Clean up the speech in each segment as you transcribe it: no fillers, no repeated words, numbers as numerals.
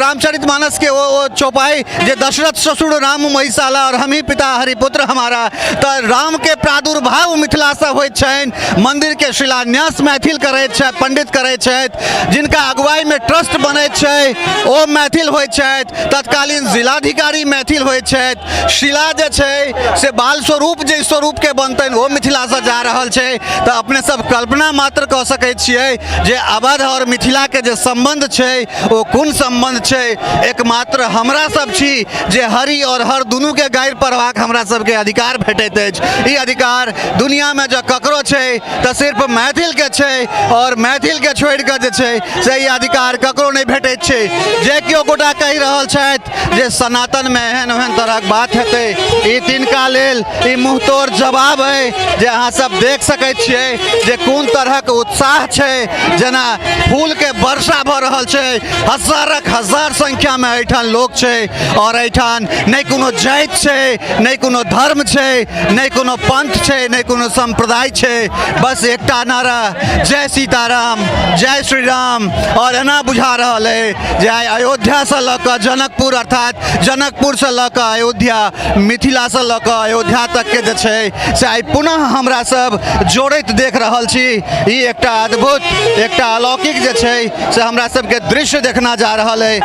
रामचरितमानस के वो चौपाई जे दशरथ ससुर राम महिषाला और हम ही पिता हरिपुत्र हमारा, तो राम के प्रादुर्भाव मिथिला से होइत छनि, मंदिर के शिलान्यास मैथिल करैत छथि, पंडित करैत छथि, जिनका अगुवाई में ट्रस्ट बनैत छै ओ मैथिल होइत छथि, तत्कालीन जिलाधिकारी मैथिल होइत छथि, शिला जे छै से बाल स्वरूप जे स्वरूप के बनतनि ओ मिथिला से जा रहल छै। तो अपने सब कल्पना मात्र कऽ सकैत छियै जे अवध और मिथिला के जे संबंध छै ओ कोन संबंध छै। एकमात्र हमरा सब छी जे हरि और हर दुनू के गाड़ि पढ़बाक हमरा सबके अधिकार भेटैत अछि। ई अधिकार दुनिया में जो ककरो छै तो सिर्फ मैथिल के छै, और मैथिल के छोड़ि कऽ जे छै से ई अधिकार ककरो नहीं भेटैत छै। जे केओ गोटा कहि रहल छथि जे सनातन में एहन ओहन तरहक बात हेतै, ई तिनका लेल ई मुँहतोड़ जवाब है जे अहाँ सब देख सकैत छियै जे कोन तरहक उत्साह छै, जेना फूल के वर्षा भऽ रहल छै, हजारक हजार संख्या में एहिठाम लोक छै, और एहिठाम नहीं कोनो जाति छै, नहीं कोनो धर्म छै, नहीं कोनो पंथ छै, नहीं कोनो संप्रदाय छै, बस एकटा नारा जय सीताराम जय श्री राम। और एना बुझा रहल है जे अयोध्या से लऽ कऽ जनकपुर अर्थात जनकपुर से लऽ कऽ अयोध्या, मिथिला से लऽ कऽ अयोध्या तक के जे छै से आइ पुनः हमरा सब जोड़ैत देख रहल छी। ई एकटा अद्भुत एकटा अलौकिक जे छै से हमरा सबके दृश्य देखना जा रहल है।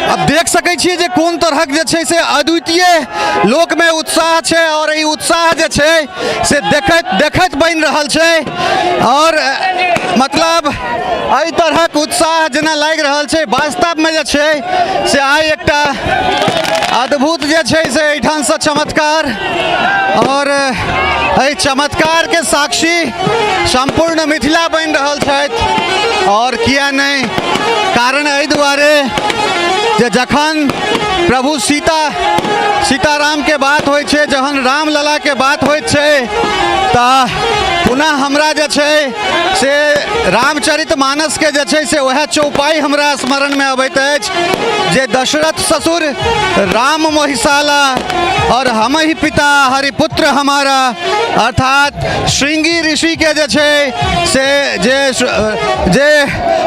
अब देख सकै छियै जे कोन तरहक जे छै से अद्वितीय लोक में उत्साह छै, और ई उत्साह जे छै से देखैत देखैत बनि रहल छै, और मतलब एहि तरहक उत्साह जेना लागि रहल छै वास्तव में जे छै से आइ एकटा अद्भुत जे छै से एहिठाम से चमत्कार, और एहि चमत्कार के साक्षी संपूर्ण मिथिला बनि रहल छथि। और किया नहीं, कारण एहि दुआरे जे जखन प्रभु सीताराम के बात होइ छै, जखन रामलला के बात होइ छै, तऽ पुनः हमरा जे छै से रामचरितमानस के जे छै से वह चौपाई हमरा स्मरण में अबैत अछि जे दशरथ ससुर राम महिषाला और हम ही पिता हरिपुत्र हमारा, अर्थात श्रृंगी ऋषि के जे छै से जे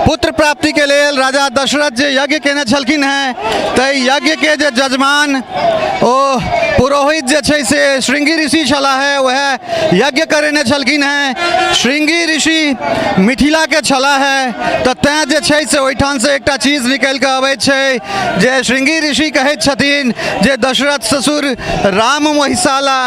पुत्र प्राप्ति के लेल राजा दशरथ जे यज्ञ केने छलखिन हैं, तऽ यज्ञ के जे जजमान ओ पुरोहित जे छै से श्रृंगी ऋषि छला है, वह यज्ञ करेने छलखिन हैं। श्रृंगी ऋषि मिथिला के छला है, तो तैं जे छै से ओहिठाम से एकटा चीज निकल के अबैत छै जे श्रृंगी ऋषि कहैत छथिन जे दशरथ ससुर राम महिषाला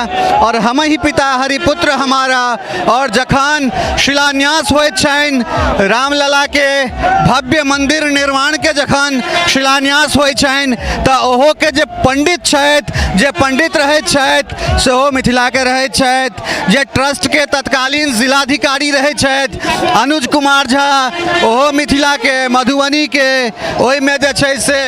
और हम ही पिता हरिपुत्र हमारा। और जखन शिलान्यास होइत छनि रामलला के भव्य मंदिर निर्माण के जखन शिलान्यास होइत छनि, तऽ ओहो के जे पंडित छथि, जे पंडित रहैत छथि सेहो मिथिला के रहैत छथि, जे ट्रस्ट के तत्कालीन जिलाधिकारी रहैत छथि अनुज कुमार झा ओहो मिथिला के मधुबनी के, ओहि में जे छै से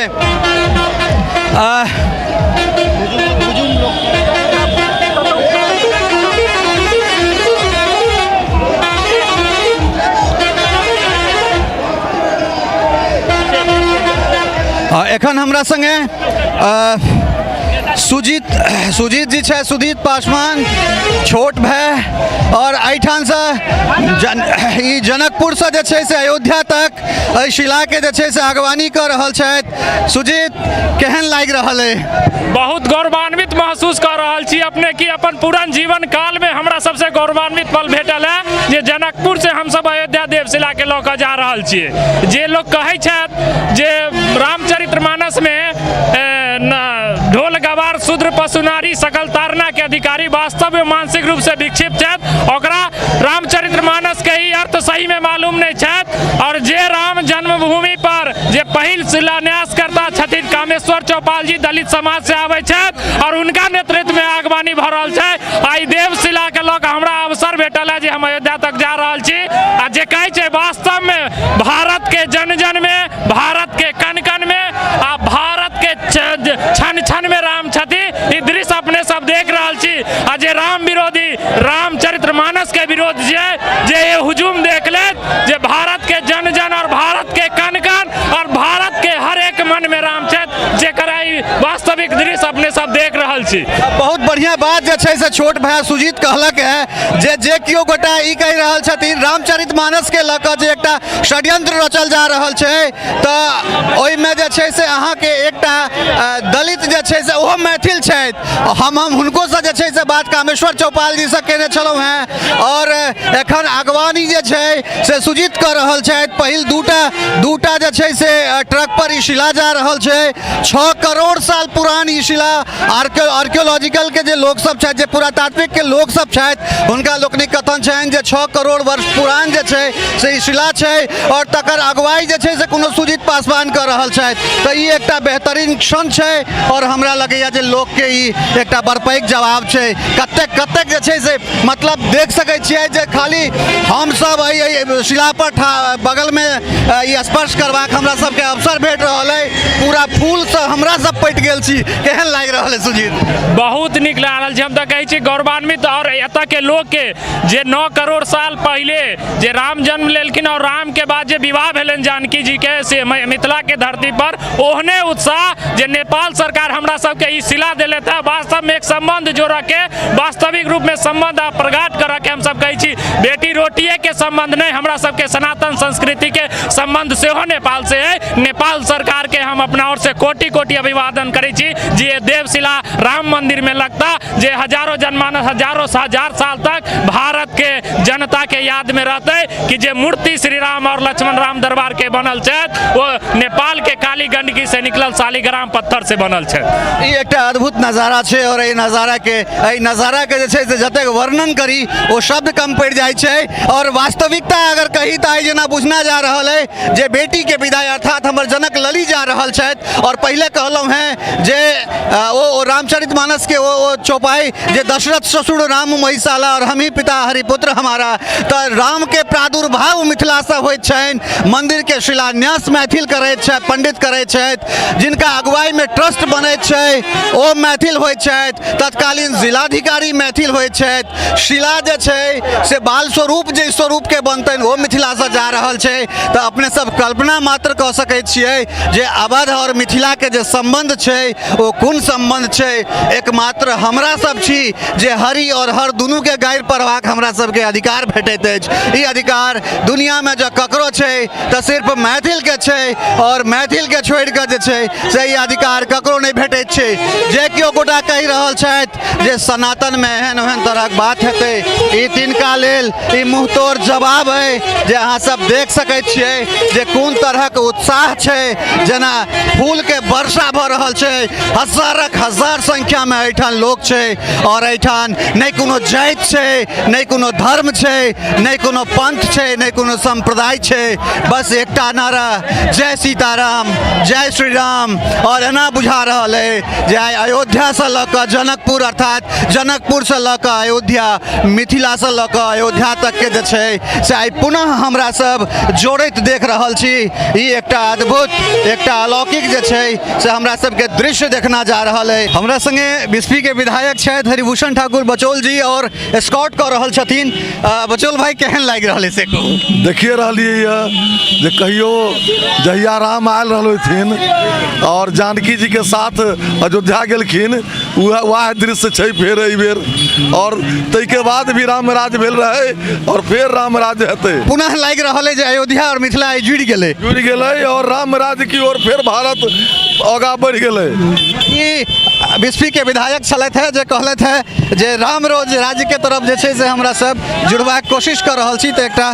एखन हमरा संगे सुजीत जी छै, सुजीत पासवान छोट भाई, और एहिठाम से जनकपुर से जे छै से अयोध्या तक एहि शिला के जे छै से अगवानी कर रहल छथि। सुजीत, केहन लागि रहल है? बहुत गौरवान्वित महसूस कर रहल छी अपने की अपन पूरन जीवन काल में हमरा सबसे गौरवान्वित पल भेटल है जे जनकपुर से हम सब अयोध्या देवशिला के लऽ कऽ जा रहल छियै। जे लोग कहै छथि जे रामचरितमानस में ढोल गवार शूद्र पशु नारी सकल तारना के अधिकारी वास्तव में मानसिक रूप से विक्षिप्त छथि, ओकरा रामचरितमानस के ही अर्थ सही में मालूम नहीं छथि। और जे राम जन्मभूमि पर जे पहिल शिलान्यास करता छथिन कामेश्वर चौपाल जी दलित समाज से आबै छथि, और उनका नेतृत्व में आगवानी भऽ रहल छै। आई देवशिला के लऽ कऽ हमरा अवसर भेटल है जे हम अयोध्या तक जा रहल छी, आ जे कहै छै वास्तव में भारत के जन जन में, भारत के कण कण में, आ भारत के क्षण क्षण में राम छथि। ई दृश्य अपने सब देख रहल छी। आ जे राम विरोधी रामचरितमानस के विरोध जे ये हुजूम देख ले जे भारत के जन जन और भारत के कण कण और भारत के हर एक मन में राम छथि, जेकर वास्तविक दृश्य अपने सब देख रहल छी। बहुत बढ़िया बात जे छै से छोट भाई सुजीत कहलक है जे केओ गोटा ई कहि रहल छथिन रामचरितमानस के लऽ कऽ जे एकटा षड्यंत्र रचल जा रहल छै तऽ ओहिमे जे छै से अहाँके एकटा दलित जे छै से ओहो मैथिल छथि। हम हुनकोसँ जे छै से बात कामेश्वर चौपाल जी से केने छलहुँ हैं और एखन अगवानी जे छै से सुजीत कऽ रहल छथि। पहिल दूटा जे छै से ट्रक पर ई शिला जा रहल छै। 6 करोड़ साल पुरान ई शिला आर्कियोलॉजिकल के जे लोग सब छथि जे पुरातात्विक के लोग सब छथि हुनका लोकनिक कथन छनि जे 6 करोड़ वर्ष पुरान जे छै से ई शिला छै और तकर अगुवाई जे छै से कोनो सुजीत पासवान कऽ रहल छथि। तऽ ई एकटा बेहतरीन क्षण छै और हमरा लगैया जे लोक के ई एकटा बड़ पैघ जवाब छै। कतेक जे छै से मतलब देख सकै छियै जे खाली हमसब एहि शिला पर बगल में ई स्पर्श करबाक हमरा सबके अवसर भेट रहल है। पूरा फूल से हमरा सब पटि गेल छी। केहन लागि रहल है सुजीत? बहुत नीक लागि रहल छै। हम तऽ कहै छी गौरवान्वित और एतऽ के लोग के जे 9 करोड़ साल पहले जे राम जन्म लेलखिन और राम के बाद जे विवाह भेलनि जानकी जी के से मिथिला के धरती पर ओहने उत्साह जे नेपाल सरकार हमरा सबके ई शिला देले था वास्तव में एक संबंध जोड़ के वास्तविक रूप में संबंध प्रगाट कर के हम सब कहै छी बेटी रोटिए के संबंध नहीं हमरा सबके सनातन संस्कृति के संबंध सेहो नेपाल से है। नेपाल सरकार के हम अपना ओर से कोटि अभिवादन करै छी जे देवशिला राम मंदिर में लगता जे हजारों जनमानस हजार साल तक भारत के जनता के याद में रहते कि जे मूर्ति श्री राम और लक्ष्मण राम दरबार के बनल छै वो नेपाल के काली गंडकी से निकलल शालिग्राम पत्थर से बनल छै। ई एकटा अद्भुत नजारा छै और एहि नजारा के जे छै से जतेक वर्णन करी वो शब्द कम पड़ि जाइ छै और वास्तविकता अगर कही तऽ आई जेना बुझना जा रहल है जे बेटी के विदाई अर्थात हमर जनक लली जा रहल छथि। और पहले कहलहुँ हैं जे वो रामचरितमानस के वो चौपाई जे दशरथ ससुर राम महिषाला और हम ही पिता हरिपुत्र हमारा तऽ राम के प्रादुर्भाव मिथिला से होइत छनि। मंदिर के शिलान्यास मैथिल करैत छथि पंडित करैत छथि। जिनका अगुवाई में ट्रस्ट बनैत छै ओ मैथिल होइत छथि। तत्कालीन जिलाधिकारी मैथिल होइत छथि। शिला जे छै से बाल स्वरूप जे स्वरूप के बनतनि वो मिथिला से जा रहल छै। तऽ अपने सब कल्पना मात्र कऽ सकैत छियै जे अवध और मिथिला के जे संबंध छै वो कोन संबंध छै। एकमात्र हमरा सब छी जे हरि और हर दुनू के गारि पढ़बाक हमरा सबके अधिकार भेटैत अछि। ई अधिकार दुनिया में जो ककरो छै तऽ सिर्फ मैथिल के छै और मैथिल के छोड़ के जे छै से ई अधिकार ककरो नहीं भेटैत छै। जे केओ गोटा कहि रहल छथि जे सनातन में एहन ओहन तरहक बात हेतै ई तिनका लेल ई मुँहतोड़ जवाब है जे अहाँ सब देख सकैत छियै जे कोन तरहक उत्साह छै। जेना फूल के वर्षा भऽ रहल छै हजार संख्या में एहिठाम लोग छै और एहिठाम नहीं कोनो जाति छै नहीं कोनो धर्म छै नहीं कोनो पंथ छै नहीं कोनो संप्रदाय छै। बस एकटा नारा जय सीताराम जय श्री राम और एना बुझा रहल है जे अयोध्या से लऽ कऽ जनकपुर अर्थात जनकपुर से लऽ कऽ अयोध्या मिथिला से लऽ कऽ अयोध्या तक के जे छै से आइ पुनः हमरा सब जोड़ैत देख रहल छी। ई एकटा अद्भुत एकटा अलौकिक जे छै से हमरा सबके दृश्य देखना जा रहल है। हमरा संगे बिस्फी के विधायक छथि हरिभूषण ठाकुर बचौल जी और स्कॉट कऽ रहल छथिन। बचौल भाई केहन लागि रहल है से कहू। देखिए रहिए जे कहियो जहिया राम आयल रहलथिन और जानकी जी के साथ अयोध्या गेलखिन वह दृश्य छै फेर एहि बेर और तै के बाद भी राम राज भेल रहे और फिर राम राज हेतै। पुनः लागि रहल है जे अयोध्या और मिथिला जुड़ि गेलै और राम राज की ओर फिर भारत आगाँ बढ़ि गेलै। ई बिस्फी के विधायक छलथि है जे कहलथि है जे राम रोज राज्य के तरफ जे छै से हमरा सब जुड़बाक कोशिश कर रहल छी। तऽ एकटा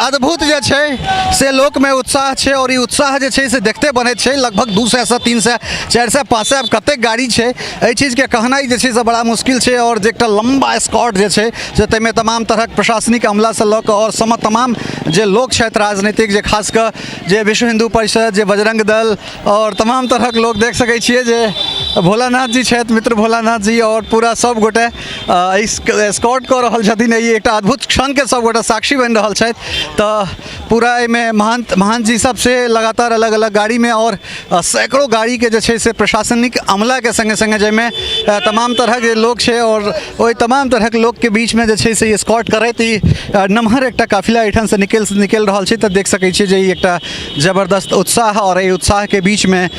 अद्भुत जे छै से लोक में उत्साह छै और ई उत्साह जे छै से देखते बनैत छै। लगभग 200 से 300 400 500 कतेक गाड़ी छै एहि चीज के कहनाइ जे छै से बड़ा मुश्किल छै। और जे एकटा लंबा स्कॉट जे छै से ताहिमे तमाम तरहक प्रशासनिक अमला से लऽ कऽ और तमाम जे लोग छथि राजनीतिक जे खास कऽ जे विश्व हिंदू परिषद जे बजरंग दल और तमाम तरहक लोग देख सकै छियै जे भोलानाथ जी छथि मित्र भोलानाथ जी और पूरा सब गोटे स्कॉट कऽ रहल छथिन। ई एकटा अद्भुत क्षण के सब गोटे साक्षी बनि रहल छथि। तऽ पूरा एहिमे महंत जी सब से लगातार अलग अलग गाड़ी में और सैकड़ों गाड़ी के जे छै से प्रशासनिक अमला के संगे संगे जाहिमे तमाम तरह के लोग छै और ओहि तमाम तरह के लोग के बीच में जे छै से स्कॉट करैत ई नमहर एकटा काफिला एहिठाम से निकल रहल छै। तऽ देख सकै छियै जे ई एकटा जबरदस्त उत्साह और एहि उत्साह के बीच में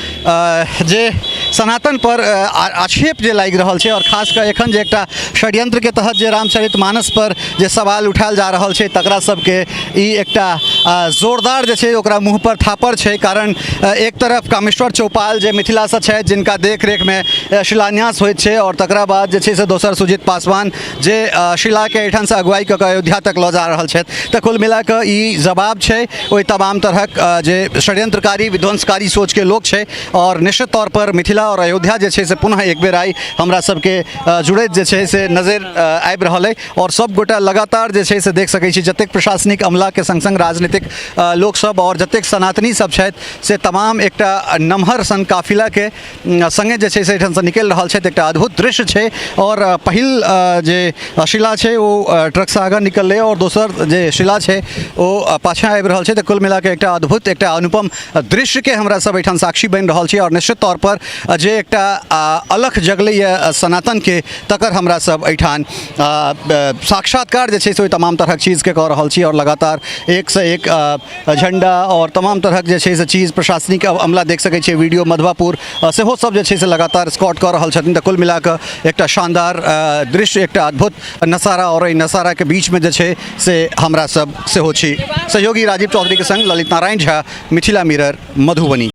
जे सनातन पर आक्षेप जे लागि रहल छै और खास कर एखन जे एकटा षड्यंत्र के तहत जे रामचरितमानस पर जे सवाल उठायल जा रहल छै तकरा सबके ई एकटा जोरदार जे छै ओकरा मुँह पर थापर छै। कारण एक तरफ कामेश्वर चौपाल जे मिथिला से छथि जिनका देख रेख में शिलान्यास होइत छै और तकरा बाद जे छै से दोसर सुजीत पासवान जे शिला के एहिठाम से अगुवाई कऽ कऽ अयोध्या तक लऽ जा रहल छथि। तऽ कुल मिला कऽ ई जवाब छै ओहि तमाम तरहक जे षड्यंत्रकारी विध्वंसकारी सोच के लोक छै और निश्चित तौर पर मिथिला और अयोध्या जे छै से पुनः एक बेर आई हमरा सबके जुड़ैत जे छै से नजर आबि रहल अइ और सब गोटा लगातार जे छै से देख सकै छी जतेक प्रशासनिक अमला के संग संग राजनीतिक लोक सब और जतेक सनातनी सब छथि से तमाम एकटा नमहर सन काफिला के संगे जे छै से एहिठाम से निकलि रहल छथि। एकटा अद्भुत दृश्य छै और पहिल जे शिला छै ओ ट्रक से आगाँ निकललै और दोसर जे शिला छै ओ पाछा आबि रहल छै। तऽ कुल मिला के एकटा अद्भुत एकटा अनुपम दृश्य के हमरा सब एहिठाम साक्षी बनि रहल छी और निश्चित तौर पर जे एकटा अलख जगलैए सनातन के तकर हमरा सब एहिठाम साक्षात्कार जे छै से ओहि तमाम तरहक चीज के कऽ रहल छी और लगातार एक से एक झंडा और तमाम तरहक जे छै से चीज प्रशासनिक अमला देख सकै छियै वीडियो मधवापुर सेहो सब जे छै से लगातार स्कॉट कऽ रहल छथिन। तऽ कुल मिला कऽ एकटा शानदार दृश्य एकटा अद्भुत नजारा और एहि नजारा के बीच में जे छै से हमरा सब सेहो छी। सहयोगी राजीव चौधरी के संग ललित नारायण झा, मिथिला मिरर, मधुबनी।